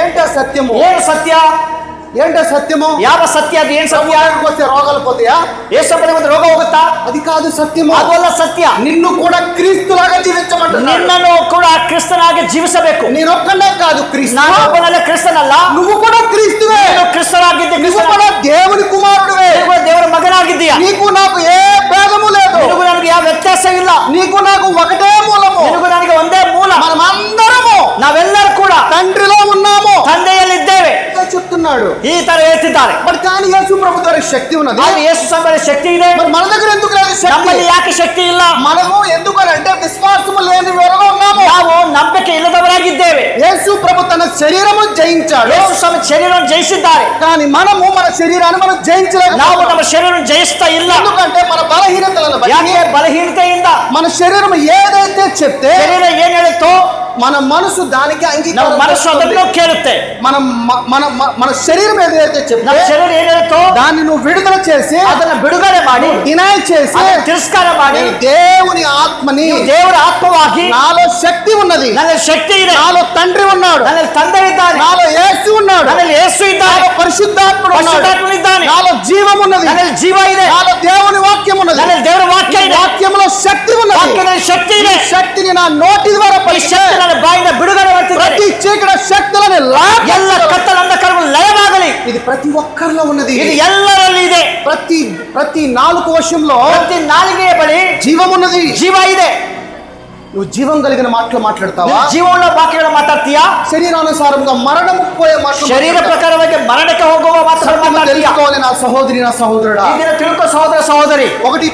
ఏంటో సత్యము? ಏನು ಸತ್ಯ? ఏంటో సత్యము? ಯಾವ ಸತ್ಯ? ಅದು ಏನು ಸತ್ಯ? వస్తే రోగాలు పోతాయా? ಏಸಪ್ಪನಿಗೆ ಒಂದು ರೋಗ ಹೋಗುತ್ತಾ? అది కాదు సత్యము. ಅದಲ್ಲ సత్ಯ. నిన్ను కూడా క్రీస్తులాగా జీవించమంటున్నాడు. ನಿನ್ನನ್ನು ಕೂಡ ಕ್ರಿಸ್ತನಾಗಿ ಜೀವಿಸಬೇಕು. నేనొక్కనే కాదు క్రీస్తు. ನಾನು ಒಬ್ಬನಲ್ಲ ಕ್ರಿಸ್ತನಲ್ಲ, నువ్వు కూడా క్రీస్తువే. ನೀನು ಕ್ರಿಸ್ತನಾಗಿದ್ದೆ. నువ్వు కూడా దేవుని కుమారుడివే. ನೀನು ಕೂಡ ದೇವರ ಮಗನಾಗಿದ್ದೀಯ. నీకు నాకు ఏ భేదము లేదు. ನಿನಗೂ ನನಗೆ ಯಾವ ವ್ಯತ್ಯಾಸವಿಲ್ಲ. నీకు నాకు ఒకటే మూలము. ನಿನಗೂ ನನಗೆ ಒಂದೇ ಮೂಲ. మనమందరము ನಾವೆಲ್ಲರೂ ಕೂಡ తండ్రిలో ఉన్నాము ತಂದೆಯಲ್ಲಿದ್ದೇವೆ చెప్తున్నాడు. ಈ ತರ ಹೇಳ್ತಿದ್ದಾರೆ. మరి కానీ యేసు ప్రభు ద్వారా శక్తి ఉన్నది. ಆದರೆ ಯೇಸು ಸ್ವಾಮಿಯ ಶಕ್ತಿ ಇದೆ. మరి మన దగ్గర ఎందుకు లేదు శక్తి? ನಮ್ಮಲ್ಲಿ ಯಾಕೆ ಶಕ್ತಿ ಇಲ್ಲ? మనము ఎందుకంటే విశ్వాసము లేని వారుగా ఉన్నాము. ನಾವು ನಂಬಿಕೆ ಇಲ್ಲದವರಾಗಿದ್ದೇವೆ. యేసు ప్రభు తన శరీరము జయించాడు. ಯೇಸು ಸ್ವಾಮಿ ಶರೀರವನ್ನು ಜಯಿಸಿದ್ದಾರೆ. కానీ మనము మన శరీరాన్ని మనం జయించలేము. ನಾವು ನಮ್ಮ ಶರೀರವನ್ನು ಜಯಿಸ್ತಾ ಇಲ್ಲ. ఎందుకంటే మన బలహీనతలను బట్టి, ಯಾಕೆ? ಬಲಹೀನತೆಯಿಂದ. మన శరీరం ఏదైతే చెప్తే ಶರೀರ ಏನ್ ಹೇಳುತ್ತೋ మన మనసు దానికి ನಮ್ಮ అంగీకారం ಮನಸ್ಸು ಅದನ್ನು చేస్తుంది. ಕೇಳುತ್ತೆ. మన శరీరం ఏదైతే ನಮ್ಮ చెప్తే ಶರೀರ ಏನ್ ಹೇಳುತ್ತೋ దాన్ని నువ్వు విడుదల చేసి ಅದನ್ನ ಬಿಡುಗಡೆ ಮಾಡಿ, డినై చేసి ಅದನ್ನ ತಿರಸ್ಕಾರ ಮಾಡಿ, నేను దేవుని ఆత్మని, ನೀವು ದೇವರ ಆತ್ಮವಾಗಿ, నాలో శక్తి ఉన్నది, ನನ್ನಲ್ಲಿ ಶಕ್ತಿ ಇದೆ, నాలో తండ్రి ఉన్నాడు, ನನ್ನಲ್ಲಿ ತಂದೆ ಇದ್ದಾನೆ, నాలో యేసు ఉన్నాడు, ನನ್ನಲ್ಲಿ ಯೇಸು ಇದ್ದಾನೆ, నాలో పరిశుద్ధాత్ముడు ఉన్నాడు, ಪರಿಶುದ್ಧಾತ್ಮನು ಇದ್ದಾನೆ, నాలో జీవం ఉన్నది, ನನ್ನಲ್ಲಿ ಜೀವ ಇದೆ, నాలో దేవుని వాక్యం ఉన్నది, ನನ್ನಲ್ಲಿ ದೇವರ ವಾಕ್ಯ ಇದೆ, వాక్యంలో శక్తి ఉన్నది. ವಾಕ್ಯದಲ್ಲಿ ಶಕ್ತಿ ಇದೆ. ఈ శక్తిని నా నోటి ద్వారా ಈ పలికితే ಶಕ್ತಿ ನನ್ನ ಬಾಯಿಂದ ಬಿಡುಗಡೆ ಮಾಡ್ತಿದೆ. ప్రతి చీకటి శక్తులను ಎಲ್ಲ ಕತ್ತಲ ಅಂಧಕಾರಗಳು ಲಯವಾಗಲಿ. ఇది ప్రతి ఒక్కరిలో ఉన్నది. ಇದು ಎಲ್ಲರಲ್ಲಿ ಇದೆ. ప్రతి నాలుగు వశంలో ಪ್ರತಿ ನಾಲಿಗೆಯ ಬಳಿ జీవం ఉన్నది. ಜೀವ ಇದೆ. నువ్వు జీవం కలిగిన మాటలు మాట్లాడతావా? ಜೀವವುಳ್ಳ ವಾಕ್ಯಗಳನ್ನು ಮಾತಾಡ್ತೀಯಾ? శరీరానుసారంగా మరణము పోయే మాటలు ಶರೀರ ಪ್ರಕಾರವಾಗಿ ಮರಣಕ್ಕೆ ಹೋಗುವ ಮಾತುಗಳು ಮಾತಾಡ್ತೀಯಾ? తెలుసుకోవాలి నా సహోదరి, నా సహోదరుడా. ಈ ದಿನ ತಿಳ್ಕೊ ಸಹೋದರ ಸಹೋದರಿ. 1